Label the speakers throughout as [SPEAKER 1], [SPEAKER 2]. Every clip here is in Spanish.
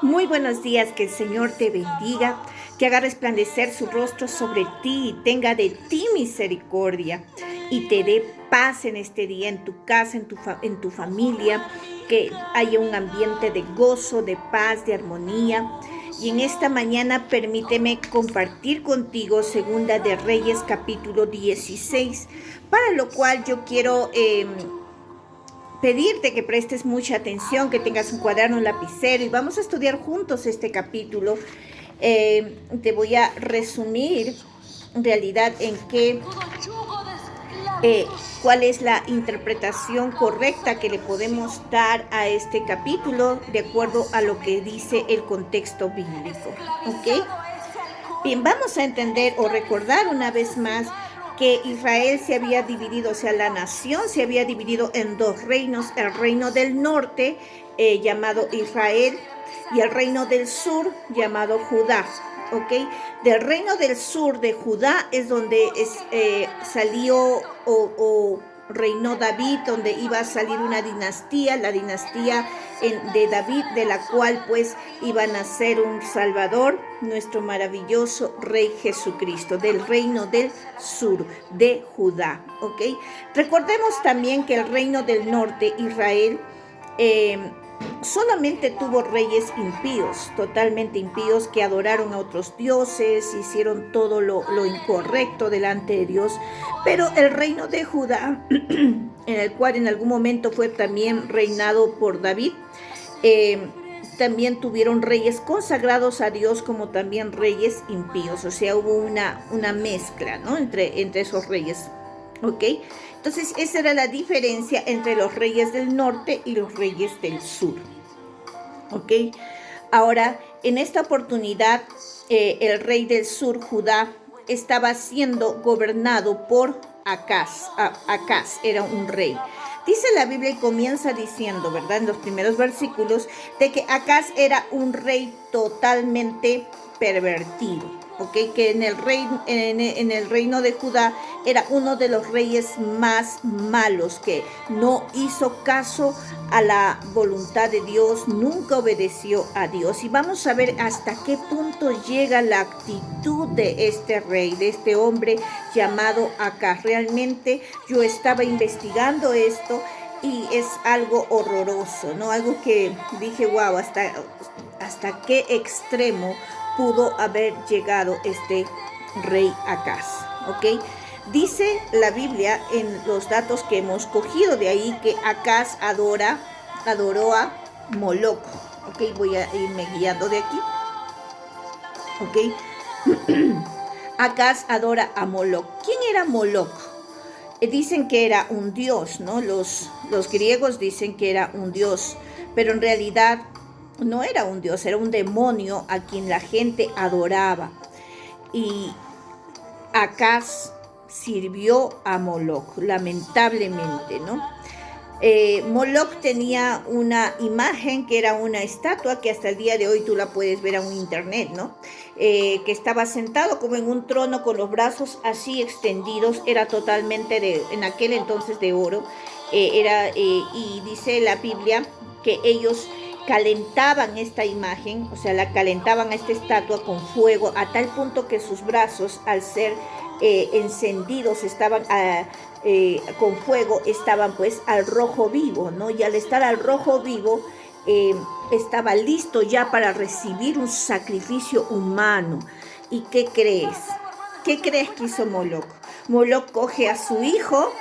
[SPEAKER 1] Muy buenos días, que el Señor te bendiga, que haga resplandecer su rostro sobre ti y tenga de ti misericordia y te dé paz en este día, en tu casa, en tu familia, que haya un ambiente de gozo, de paz, de armonía. Y en esta mañana permíteme compartir contigo Segunda de Reyes capítulo 16, para lo cual yo quiero pedirte que prestes mucha atención, que tengas un cuaderno, un lapicero y vamos a estudiar juntos este capítulo. Te voy a resumir en realidad en qué, cuál es la interpretación correcta que le podemos dar a este capítulo de acuerdo a lo que dice el contexto bíblico. ¿Ok? Bien, vamos a entender o recordar una vez más que Israel se había dividido, o sea, la nación se había dividido en dos reinos: el reino del norte, llamado Israel, y el reino del sur, llamado Judá. ¿Ok? Del reino del sur de Judá es donde salió o reinó David, donde iba a salir una dinastía, la dinastía de David, de la cual pues iba a nacer un Salvador, nuestro maravilloso Rey Jesucristo, del reino del sur de Judá. ¿Ok? Recordemos también que el reino del norte, Israel, solamente tuvo reyes impíos, totalmente impíos, que adoraron a otros dioses, hicieron todo lo incorrecto delante de Dios. Pero el reino de Judá, en el cual en algún momento fue también reinado por David, también tuvieron reyes consagrados a Dios como también reyes impíos. O sea, hubo una mezcla, ¿no? entre esos reyes. ¿Ok? Entonces, esa era la diferencia entre los reyes del norte y los reyes del sur. ¿Ok? Ahora, en esta oportunidad, el rey del sur, Judá, estaba siendo gobernado por Acaz. Acaz era un rey. Dice la Biblia y comienza diciendo, ¿verdad?, en los primeros versículos, de que Acaz era un rey totalmente pervertido. ¿Ok? Que en el reino de Judá era uno de los reyes más malos, que no hizo caso a la voluntad de Dios, nunca obedeció a Dios. Y vamos a ver hasta qué punto llega la actitud de este rey, de este hombre llamado Acaz. Realmente yo estaba investigando esto y es algo horroroso, ¿no? Algo que dije, wow, hasta qué extremo pudo haber llegado este rey Acaz. ¿Ok? Dice la Biblia en los datos que hemos cogido de ahí que Acaz adoró a Moloc. ¿Ok? Voy a irme guiando de aquí. ¿Ok? Acaz adora a Moloc. ¿Quién era Moloc? Dicen que era un dios, ¿no? Los griegos dicen que era un dios, pero en realidad no era un dios, era un demonio a quien la gente adoraba. Y Acaz sirvió a Moloc, lamentablemente, ¿no? Moloc tenía una imagen que era una estatua que hasta el día de hoy tú la puedes ver en internet, ¿no? Que estaba sentado como en un trono con los brazos así extendidos, era totalmente en aquel entonces de oro, y dice la Biblia que ellos calentaban esta imagen, o sea, la calentaban a esta estatua con fuego, a tal punto que sus brazos, al ser encendidos, estaban con fuego, estaban pues al rojo vivo, ¿no? Y al estar al rojo vivo, estaba listo ya para recibir un sacrificio humano. ¿Y qué crees? ¿Qué crees que hizo Moloc? Moloc coge a su hijo,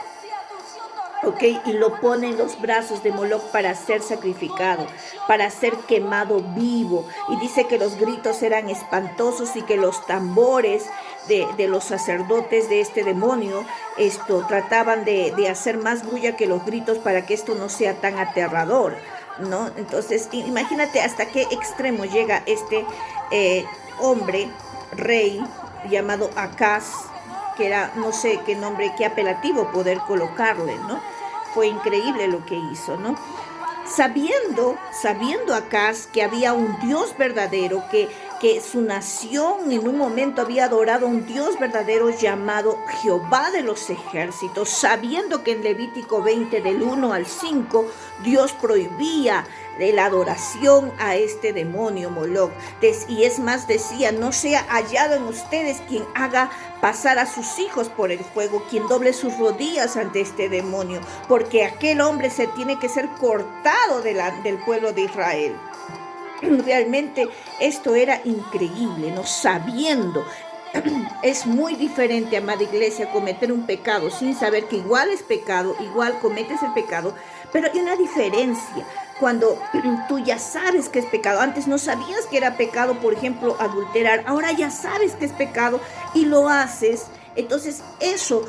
[SPEAKER 1] ¿ok? Y lo pone en los brazos de Moloc para ser sacrificado, para ser quemado vivo. Y dice que los gritos eran espantosos y que los tambores de los sacerdotes de este demonio trataban de hacer más bulla que los gritos para que esto no sea tan aterrador, ¿no? Entonces, imagínate hasta qué extremo llega este hombre, rey, llamado Acaz, que era, no sé qué nombre, qué apelativo poder colocarle, ¿no? Fue increíble lo que hizo, ¿no? Sabiendo Acaz que había un Dios verdadero, que su nación en un momento había adorado a un Dios verdadero llamado Jehová de los ejércitos, sabiendo que en Levítico 20 del 1 al 5 Dios prohibía de la adoración a este demonio Moloch. Y es más, decía, no sea hallado en ustedes quien haga pasar a sus hijos por el fuego, quien doble sus rodillas ante este demonio, porque aquel hombre se tiene que ser cortado del pueblo de Israel. Realmente esto era increíble, ¿no? Sabiendo. Es muy diferente, amada iglesia, cometer un pecado sin saber que igual es pecado, igual cometes el pecado, pero hay una diferencia. Cuando tú ya sabes que es pecado, antes no sabías que era pecado, por ejemplo, adulterar, ahora ya sabes que es pecado y lo haces, entonces eso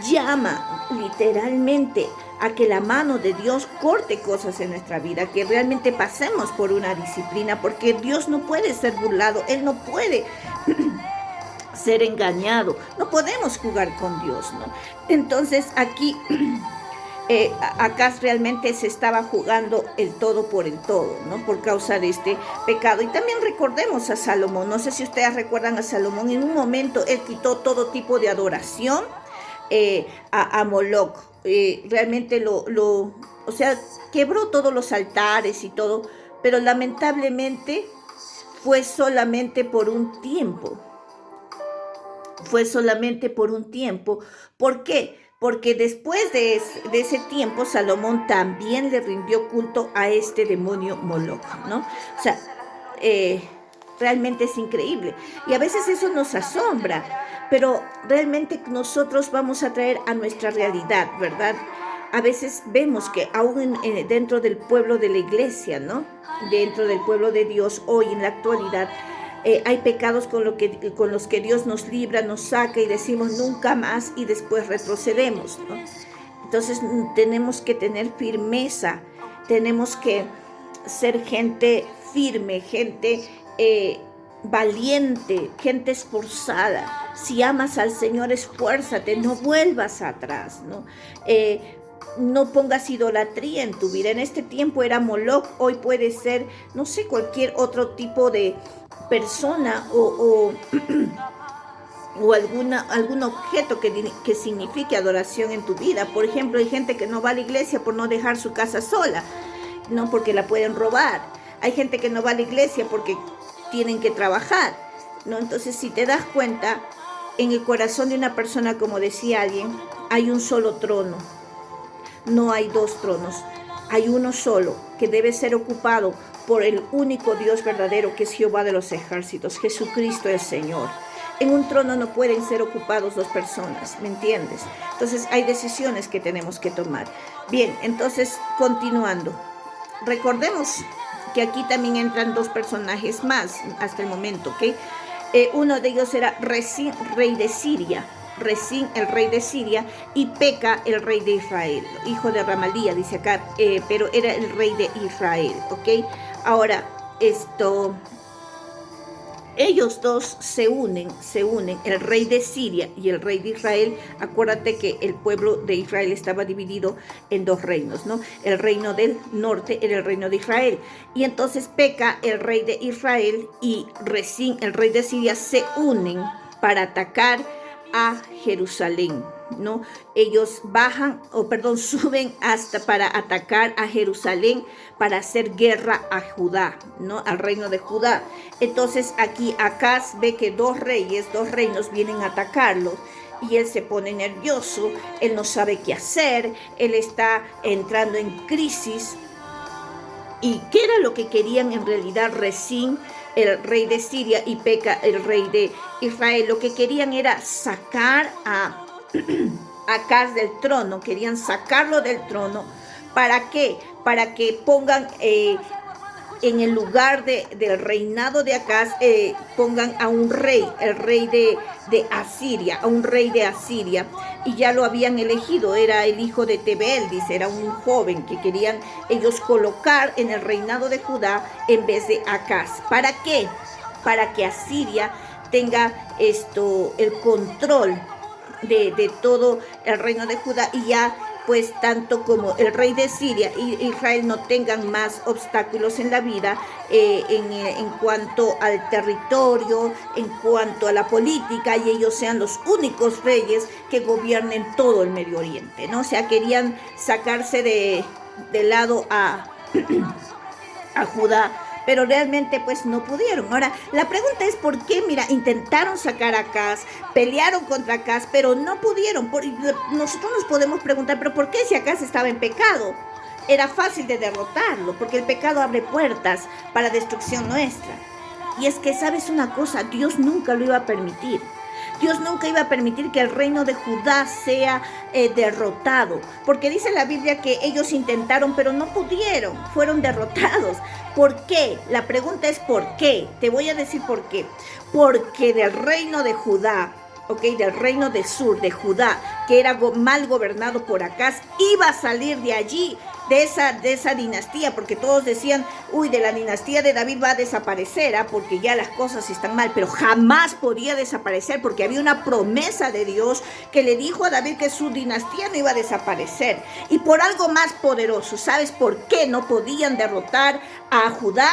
[SPEAKER 1] llama literalmente a que la mano de Dios corte cosas en nuestra vida, que realmente pasemos por una disciplina, porque Dios no puede ser burlado, Él no puede ser engañado, no podemos jugar con Dios, ¿no? Entonces aquí Acaz realmente se estaba jugando el todo por el todo, ¿no? Por causa de este pecado. Y también recordemos a Salomón, no sé si ustedes recuerdan a Salomón, en un momento él quitó todo tipo de adoración a Moloch. Realmente o sea, quebró todos los altares y todo, pero lamentablemente fue solamente por un tiempo. Fue solamente por un tiempo. ¿Por qué? Porque después de ese tiempo, Salomón también le rindió culto a este demonio Moloch, ¿no? O sea, realmente es increíble. Y a veces eso nos asombra, pero realmente nosotros vamos a traer a nuestra realidad, ¿verdad? A veces vemos que aún dentro del pueblo de la iglesia, ¿no? Dentro del pueblo de Dios, hoy en la actualidad, hay pecados con los que Dios nos libra, nos saca y decimos nunca más y después retrocedemos, ¿no? Entonces tenemos que tener firmeza, tenemos que ser gente firme, gente valiente, gente esforzada. Si amas al Señor, esfuérzate, no vuelvas atrás, ¿no? No pongas idolatría en tu vida. En este tiempo era Moloch, hoy puede ser, no sé, cualquier otro tipo de persona o algún objeto que signifique adoración en tu vida. Por ejemplo, hay gente que no va a la iglesia por no dejar su casa sola, no porque la pueden robar. Hay gente que no va a la iglesia porque tienen que trabajar, ¿no? Entonces, si te das cuenta, en el corazón de una persona, como decía alguien, hay un solo trono. No hay dos tronos, hay uno solo que debe ser ocupado por el único Dios verdadero, que es Jehová de los ejércitos, Jesucristo el Señor. En un trono no pueden ser ocupados dos personas, ¿me entiendes? Entonces hay decisiones que tenemos que tomar. Bien, entonces continuando, recordemos que aquí también entran dos personajes más hasta el momento, ¿ok? Uno de ellos era Rezín, rey de Siria. Rezín, el rey de Siria, y Peca, el rey de Israel, hijo de Ramalía, dice acá, pero era el rey de Israel, ¿ok? Ahora, ellos dos se unen, el rey de Siria y el rey de Israel. Acuérdate que el pueblo de Israel estaba dividido en dos reinos, ¿no? El reino del norte era el reino de Israel. Y entonces Peca, el rey de Israel, y Rezín, el rey de Siria, se unen para atacar a Jerusalén, ¿no? Ellos suben hasta para atacar a Jerusalén, para hacer guerra a Judá, ¿no? Al reino de Judá. Entonces aquí Acaz ve que dos reinos vienen a atacarlo, y él se pone nervioso, él no sabe qué hacer, él está entrando en crisis. ¿Y qué era lo que querían en realidad Rezín, el rey de Siria, y Peca, el rey de Israel? Lo que querían era sacar a Acaz del trono, querían sacarlo del trono. ¿Para qué? Para que pongan en el lugar del reinado de Acaz, pongan a un rey, el rey de Asiria, a un rey de Asiria, y ya lo habían elegido, era el hijo de Tebel, dice, era un joven que querían ellos colocar en el reinado de Judá en vez de Acaz. ¿Para qué? Para que Asiria tenga el control de todo el reino de Judá, y ya pues tanto como el rey de Siria y Israel no tengan más obstáculos en la vida, en cuanto al territorio, en cuanto a la política, y ellos sean los únicos reyes que gobiernen todo el Medio Oriente, ¿no? O sea, querían sacarse de lado a Judá, pero realmente pues no pudieron. Ahora, la pregunta es por qué, mira, intentaron sacar a Acaz, pelearon contra Acaz, pero no pudieron. Nosotros nos podemos preguntar, pero ¿por qué si Acaz estaba en pecado? Era fácil de derrotarlo, porque el pecado abre puertas para destrucción nuestra. Y es que, ¿sabes una cosa? Dios nunca lo iba a permitir. Dios nunca iba a permitir que el reino de Judá sea derrotado, porque dice la Biblia que ellos intentaron, pero no pudieron, fueron derrotados. ¿Por qué? La pregunta es ¿por qué? Te voy a decir por qué. Porque del reino de Judá, del reino de Sur, de Judá, que era mal gobernado por Acaz, iba a salir de allí, de esa dinastía, porque todos decían, uy, de la dinastía de David va a desaparecer, porque ya las cosas están mal, pero jamás podía desaparecer, porque había una promesa de Dios que le dijo a David que su dinastía no iba a desaparecer, y por algo más poderoso. ¿Sabes por qué no podían derrotar a Judá?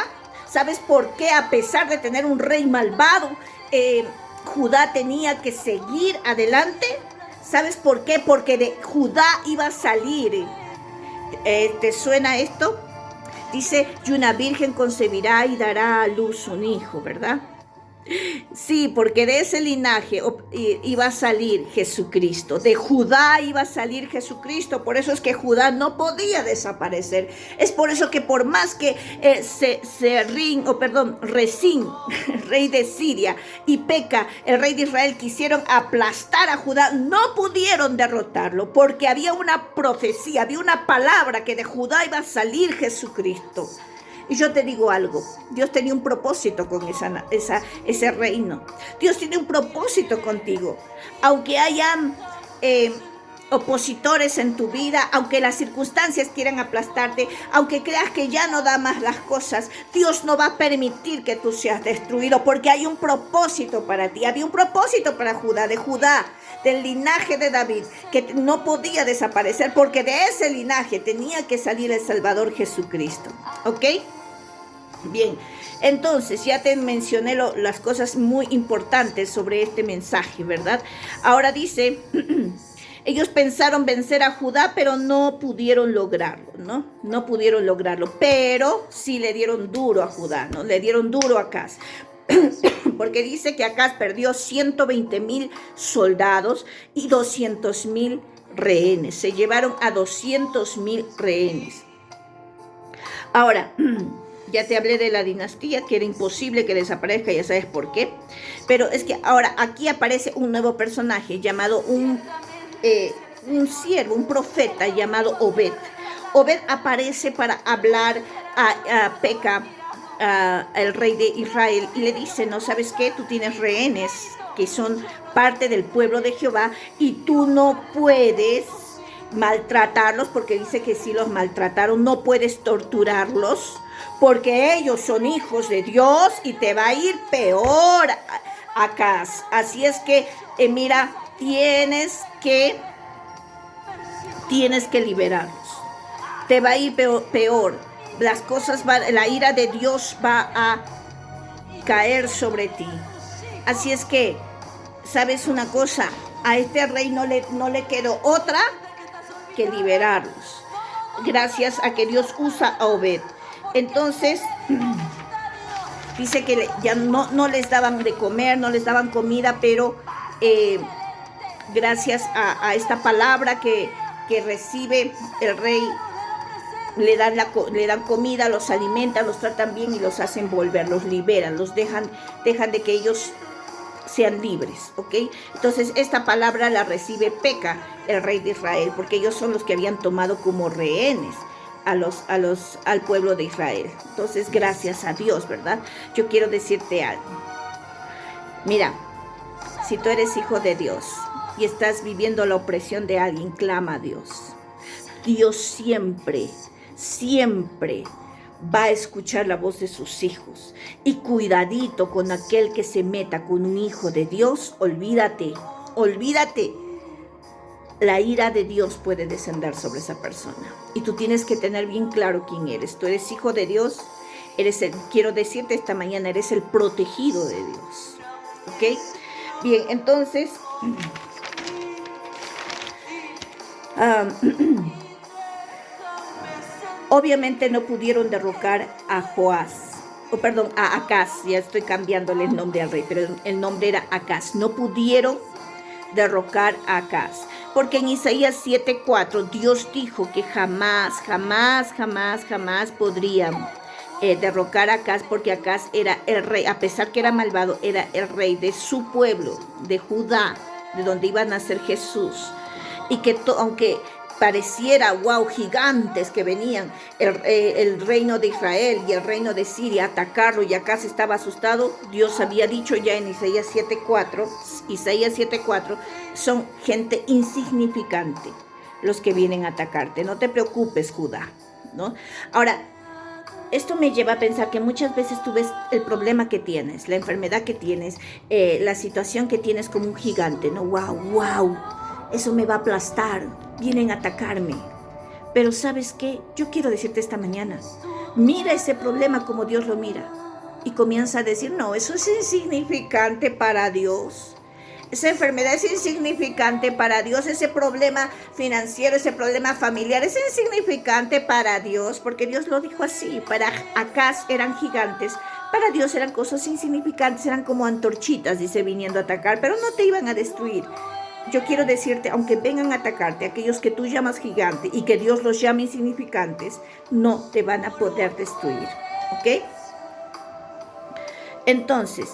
[SPEAKER 1] ¿Sabes por qué, a pesar de tener un rey malvado, Judá tenía que seguir adelante? ¿Sabes por qué? Porque de Judá iba a salir. ¿Te suena esto? Dice, y una virgen concebirá y dará a luz un hijo, ¿verdad? Sí, porque de ese linaje iba a salir Jesucristo, de Judá iba a salir Jesucristo. Por eso es que Judá no podía desaparecer. Es por eso que por más que Resín, rey de Siria, y Peca, el rey de Israel, quisieron aplastar a Judá, no pudieron derrotarlo, porque había una profecía, había una palabra que de Judá iba a salir Jesucristo. Y yo te digo algo, Dios tenía un propósito con ese reino. Dios tiene un propósito contigo. Aunque hayan opositores en tu vida, aunque las circunstancias quieran aplastarte, aunque creas que ya no da más las cosas, Dios no va a permitir que tú seas destruido, porque hay un propósito para ti. Había un propósito para Judá, del linaje de David, que no podía desaparecer, porque de ese linaje tenía que salir el Salvador Jesucristo. ¿Ok? Bien, entonces ya te mencioné las cosas muy importantes sobre este mensaje, ¿verdad? Ahora dice, ellos pensaron vencer a Judá, pero no pudieron lograrlo, ¿no? No pudieron lograrlo, pero sí le dieron duro a Judá, ¿no? Le dieron duro a Acaz. Porque dice que Acaz perdió 120,000 soldados y 200,000 rehenes. Se llevaron a 200,000 rehenes. Ahora, ya te hablé de la dinastía, que era imposible que desaparezca, ya sabes por qué. Pero es que ahora aquí aparece un nuevo personaje llamado un siervo, un profeta llamado Obed. Obed aparece para hablar a Peca, el rey de Israel, y le dice, ¿no sabes qué? Tú tienes rehenes que son parte del pueblo de Jehová y tú no puedes maltratarlos, porque dice que si los maltrataron no puedes torturarlos, porque ellos son hijos de Dios y te va a ir peor, Acaz. Así es que, mira, tienes que liberarlos. Te va a ir peor. Las cosas la ira de Dios va a caer sobre ti. Así es que, ¿sabes una cosa? A este rey no le quedó otra que liberarlos, gracias a que Dios usa a Obed. Entonces, dice que ya no les daban de comer, no les daban comida, pero gracias a esta palabra que recibe el rey, le dan comida, los alimentan, los tratan bien y los hacen volver, los liberan, los dejan de que ellos sean libres, ¿ok? Entonces esta palabra la recibe Peca, el rey de Israel, porque ellos son los que habían tomado como rehenes al pueblo de Israel. Entonces, gracias a Dios, ¿verdad? Yo quiero decirte algo. Mira, si tú eres hijo de Dios y estás viviendo la opresión de alguien, clama a Dios. Dios siempre va a escuchar la voz de sus hijos. Y cuidadito con aquel que se meta con un hijo de Dios. Olvídate. La ira de Dios puede descender sobre esa persona. Y tú tienes que tener bien claro quién eres. Tú eres hijo de Dios. Quiero decirte esta mañana, eres el protegido de Dios. ¿Ok? Bien, entonces... Obviamente no pudieron derrocar a a Acaz, ya estoy cambiándole el nombre al rey, pero el nombre era Acaz. No pudieron derrocar a Acaz, porque en Isaías 7:4 Dios dijo que jamás, jamás, jamás, jamás podrían derrocar a Acaz, porque Acaz era el rey, a pesar que era malvado, era el rey de su pueblo, de Judá, de donde iba a nacer Jesús, y que aunque pareciera, wow, gigantes que venían el reino de Israel y el reino de Siria a atacarlo, y Acaz estaba asustado, Dios había dicho ya en Isaías 7:4, son gente insignificante los que vienen a atacarte, no te preocupes, Judá, ¿no? Ahora, esto me lleva a pensar que muchas veces tú ves el problema que tienes, la enfermedad que tienes, la situación que tienes como un gigante, ¿no? Wow, wow, eso me va a aplastar, vienen a atacarme. Pero ¿sabes qué? Yo quiero decirte esta mañana, mira ese problema como Dios lo mira. Y comienza a decir, no, eso es insignificante para Dios. Esa enfermedad es insignificante para Dios, ese problema financiero, ese problema familiar es insignificante para Dios, porque Dios lo dijo así. Para Acaz eran gigantes, para Dios eran cosas insignificantes, eran como antorchitas, dice, viniendo a atacar, pero no te iban a destruir. Yo quiero decirte, aunque vengan a atacarte, aquellos que tú llamas gigante y que Dios los llame insignificantes, no te van a poder destruir, ¿ok? Entonces,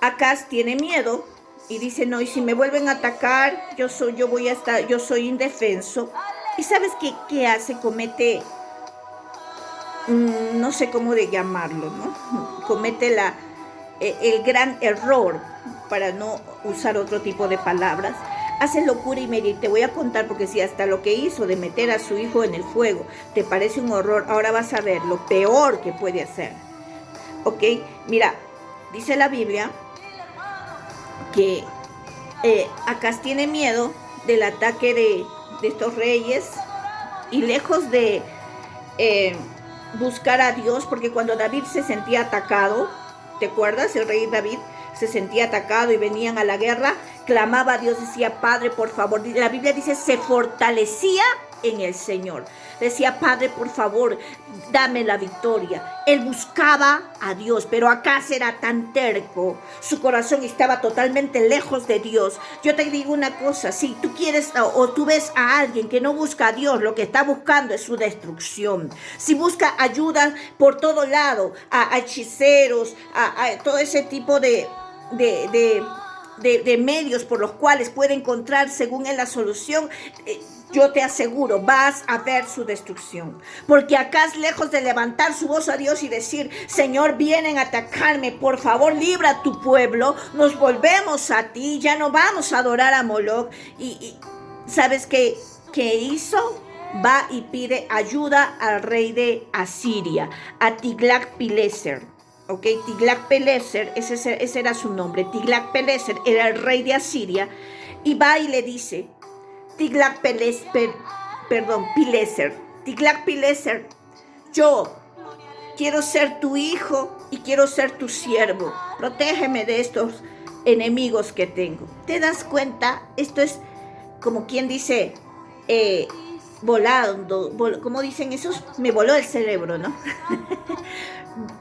[SPEAKER 1] Acaz tiene miedo y dice, no, y si me vuelven a atacar, yo soy indefenso. ¿Y sabes qué hace? Comete, no sé cómo de llamarlo, ¿no? Comete el gran error, para no usar otro tipo de palabras, hace locura y medir. Te voy a contar, porque si hasta lo que hizo de meter a su hijo en el fuego te parece un horror, ahora vas a ver lo peor que puede hacer. ¿Ok? Mira, dice la Biblia que Acaz tiene miedo del ataque de estos reyes, y lejos de buscar a Dios, porque cuando David se sentía atacado, ¿te acuerdas? El rey David se sentía atacado y venían a la guerra, clamaba a Dios, decía, Padre, por favor. La Biblia dice, se fortalecía en el Señor. Decía, Padre, por favor, dame la victoria. Él buscaba a Dios, pero Acaz era tan terco, su corazón estaba totalmente lejos de Dios. Yo te digo una cosa, si tú quieres o tú ves a alguien que no busca a Dios, lo que está buscando es su destrucción. Si busca ayuda por todo lado, a hechiceros, a todo ese tipo de medios por los cuales puede encontrar según él la solución, yo te aseguro, vas a ver su destrucción. Porque Acaz, lejos de levantar su voz a Dios y decir, Señor, vienen a atacarme, por favor, libra a tu pueblo, nos volvemos a ti, ya no vamos a adorar a Moloch. Y ¿sabes qué hizo? Va y pide ayuda al rey de Asiria, a Tiglat-Pileser. Ok, Tiglat-Pileser, ese era su nombre. Tiglat-Pileser era el rey de Asiria, y va y le dice, Tiglat-Pileser, yo quiero ser tu hijo y quiero ser tu siervo. Protégeme de estos enemigos que tengo. ¿Te das cuenta? Esto es como quien dice, volando, ¿cómo dicen esos? Me voló el cerebro, ¿no?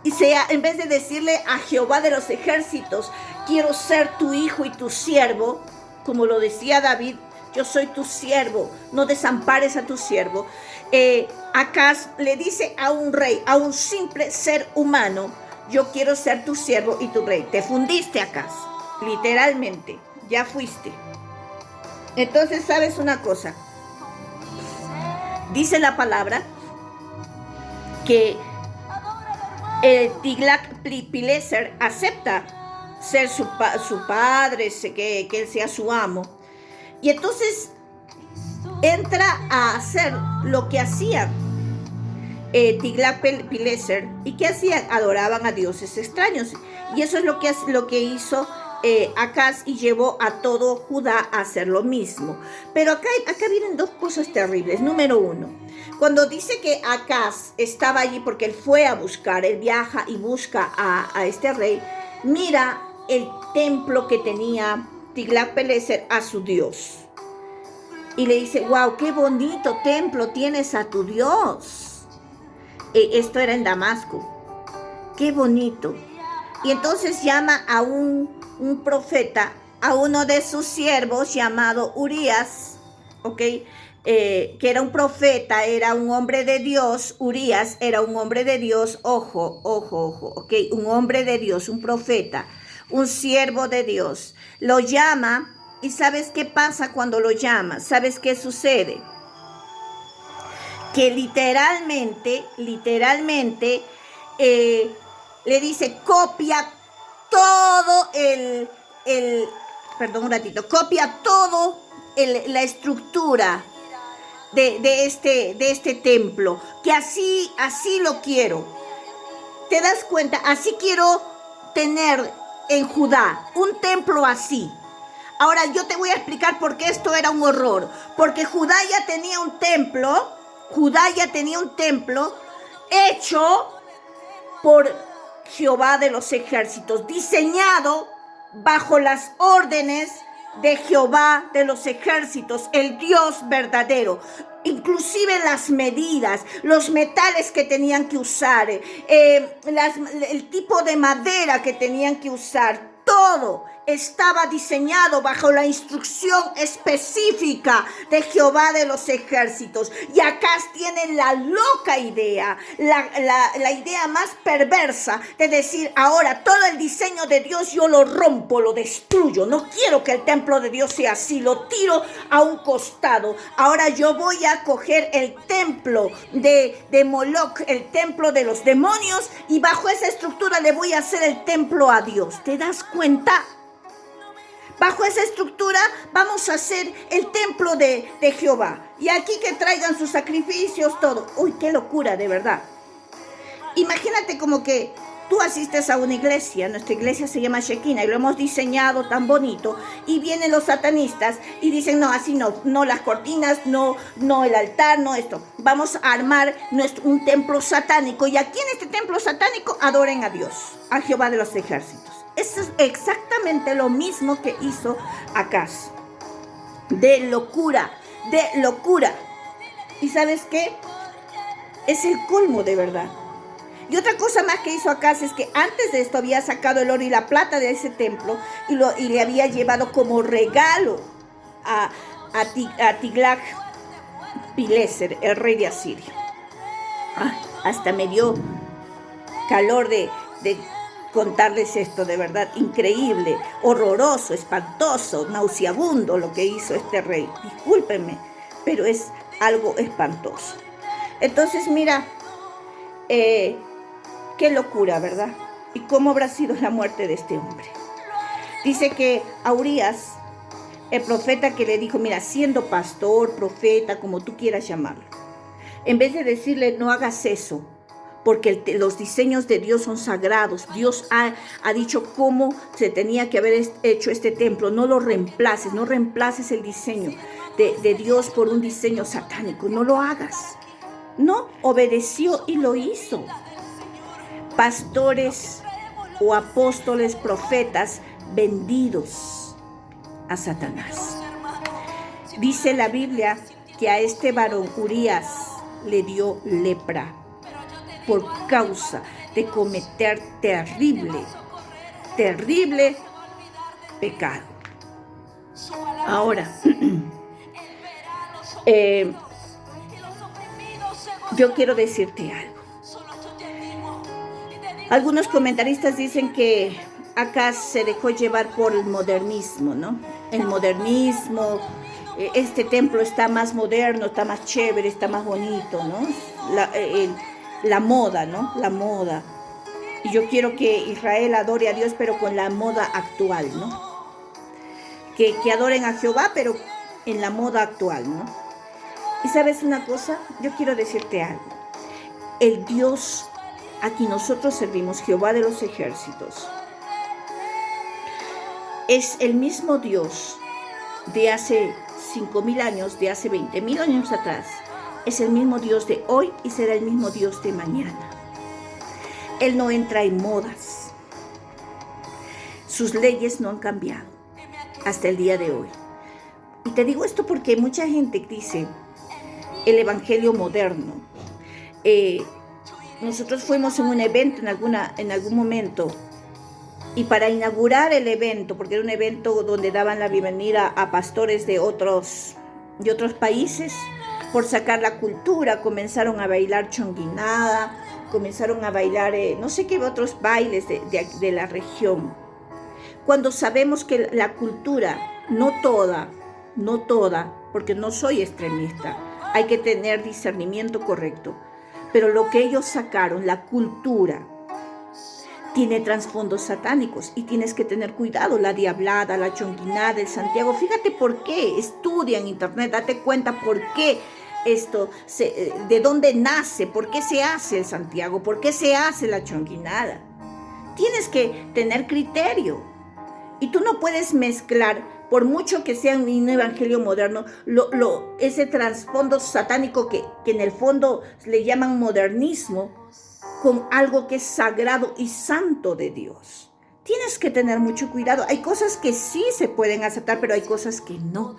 [SPEAKER 1] Y en vez de decirle a Jehová de los ejércitos, quiero ser tu hijo y tu siervo, como lo decía David, yo soy tu siervo, no desampares a tu siervo. Acaz le dice a un rey, a un simple ser humano, yo quiero ser tu siervo y tu rey. Te fundiste, Acaz, literalmente, ya fuiste. Entonces, ¿sabes una cosa? Dice la palabra que Tiglat-Pileser acepta ser su padre, que él sea su amo. Y entonces entra a hacer lo que hacía Tiglat-Pileser. ¿Y qué hacían? Adoraban a dioses extraños. Y eso es lo que hizo Acaz, y llevó a todo Judá a hacer lo mismo. Pero acá vienen dos cosas terribles. Número uno, cuando dice que Acaz estaba allí porque él fue a buscar, él viaja y busca a este rey, mira el templo que tenía Tiglat-Pileser a su Dios. Y le dice, wow, qué bonito templo tienes a tu Dios. Esto era en Damasco. Qué bonito. Y entonces llama a un profeta, a uno de sus siervos llamado Urías, ¿ok? Que era un profeta, era un hombre de Dios. Urías era un hombre de Dios, ojo, ¿ok? Un hombre de Dios, un profeta, un siervo de Dios. Lo llama, y ¿sabes qué pasa cuando lo llama? ¿Sabes qué sucede? Que literalmente, le dice, copia todo perdón un ratito, copia todo la estructura de este templo, que así lo quiero. ¿Te das cuenta? Así quiero tener en Judá un templo así. Ahora yo te voy a explicar por qué esto era un horror. Porque Judá ya tenía un templo hecho por Jehová de los ejércitos, diseñado bajo las órdenes de Jehová de los ejércitos, el Dios verdadero. Inclusive las medidas, los metales que tenían que usar, el tipo de madera que tenían que usar, todo estaba diseñado bajo la instrucción específica de Jehová de los ejércitos. Y acá tienen la loca idea, la idea más perversa de decir, ahora todo el diseño de Dios yo lo rompo, lo destruyo. No quiero que el templo de Dios sea así, lo tiro a un costado. Ahora yo voy a coger el templo de Moloch, el templo de los demonios, y bajo esa estructura le voy a hacer el templo a Dios. ¿Te das cuenta? Bajo esa estructura vamos a hacer el templo de Jehová. Y aquí que traigan sus sacrificios, todo. Uy, qué locura, de verdad. Imagínate como que tú asistes a una iglesia. Nuestra iglesia se llama Shekinah y lo hemos diseñado tan bonito. Y vienen los satanistas y dicen, no, así no las cortinas, no el altar, no esto. Vamos a armar un templo satánico. Y aquí en este templo satánico adoren a Dios, a Jehová de los ejércitos. Eso es exactamente lo mismo que hizo Acaz. De locura. ¿Y sabes qué? Es el colmo, de verdad. Y otra cosa más que hizo Acaz es que antes de esto había sacado el oro y la plata de ese templo y le había llevado como regalo a Tiglat-Pileser, el rey de Asiria. Hasta me dio calor de contarles esto, de verdad, increíble, horroroso, espantoso, nauseabundo lo que hizo este rey. Discúlpenme, pero es algo espantoso. Entonces, mira, qué locura, ¿verdad? ¿Y cómo habrá sido la muerte de este hombre? Dice que a Urías, el profeta, que le dijo, mira, siendo pastor, profeta, como tú quieras llamarlo, en vez de decirle, no hagas eso, porque los diseños de Dios son sagrados. Dios ha dicho cómo se tenía que haber hecho este templo. No lo reemplaces, no reemplaces el diseño de Dios por un diseño satánico. No lo hagas. No, obedeció y lo hizo. Pastores o apóstoles, profetas, vendidos a Satanás. Dice la Biblia que a este varón Urías le dio lepra por causa de cometer terrible pecado. Ahora, yo quiero decirte algo. Algunos comentaristas dicen que Acaz se dejó llevar por el modernismo, ¿no? El modernismo, este templo está más moderno, está más chévere, está más bonito, ¿no? La moda, ¿no? La moda. Y yo quiero que Israel adore a Dios, pero con la moda actual, ¿no? Que adoren a Jehová, pero en la moda actual, ¿no? Y ¿sabes una cosa? Yo quiero decirte algo. El Dios a quien nosotros servimos, Jehová de los ejércitos, es el mismo Dios de hace 5,000 años, de hace 20,000 años atrás. Es el mismo Dios de hoy y será el mismo Dios de mañana. Él no entra en modas. Sus leyes no han cambiado hasta el día de hoy. Y te digo esto porque mucha gente dice el evangelio moderno. nosotros fuimos en un evento en algún momento, y para inaugurar el evento, porque era un evento donde daban la bienvenida a pastores de otros países, por sacar la cultura, comenzaron a bailar chonguinada, comenzaron a bailar no sé qué otros bailes de la región. Cuando sabemos que la cultura, no toda, porque no soy extremista, hay que tener discernimiento correcto, pero lo que ellos sacaron, la cultura, tiene trasfondos satánicos y tienes que tener cuidado. La diablada, la chonguinada, el Santiago, fíjate por qué, estudia en internet, date cuenta por qué esto, de dónde nace, por qué se hace el Santiago, por qué se hace la chonguinada. Tienes que tener criterio y tú no puedes mezclar, por mucho que sea un evangelio moderno, ese trasfondo satánico que en el fondo le llaman modernismo, con algo que es sagrado y santo de Dios. Tienes que tener mucho cuidado. Hay cosas que sí se pueden aceptar, pero hay cosas que no.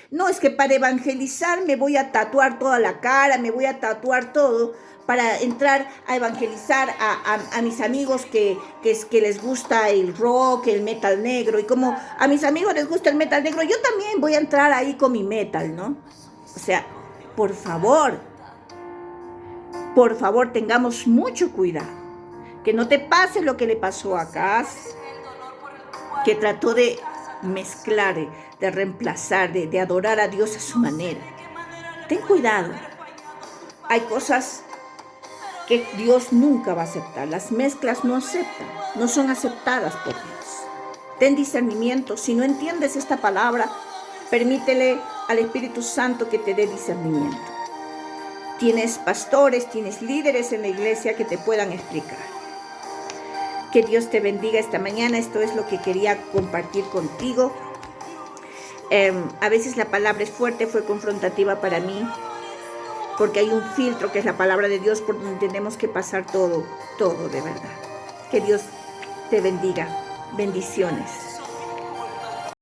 [SPEAKER 1] No es que para evangelizar me voy a tatuar toda la cara, me voy a tatuar todo para entrar a evangelizar a mis amigos que les gusta el rock, el metal negro. Y como a mis amigos les gusta el metal negro, yo también voy a entrar ahí con mi metal, ¿no? O sea, por favor, tengamos mucho cuidado. Que no te pase lo que le pasó a Acaz, que trató de mezclar, de reemplazar, de adorar a Dios a su manera. Ten cuidado. Hay cosas que Dios nunca va a aceptar. Las mezclas no son aceptadas por Dios. Ten discernimiento. Si no entiendes esta palabra, permítele al Espíritu Santo que te dé discernimiento. Tienes pastores, tienes líderes en la iglesia que te puedan explicar. Que Dios te bendiga esta mañana. Esto es lo que quería compartir contigo. A veces la palabra es fuerte, fue confrontativa para mí, porque hay un filtro que es la palabra de Dios por donde tenemos que pasar todo de verdad. Que Dios te bendiga. Bendiciones.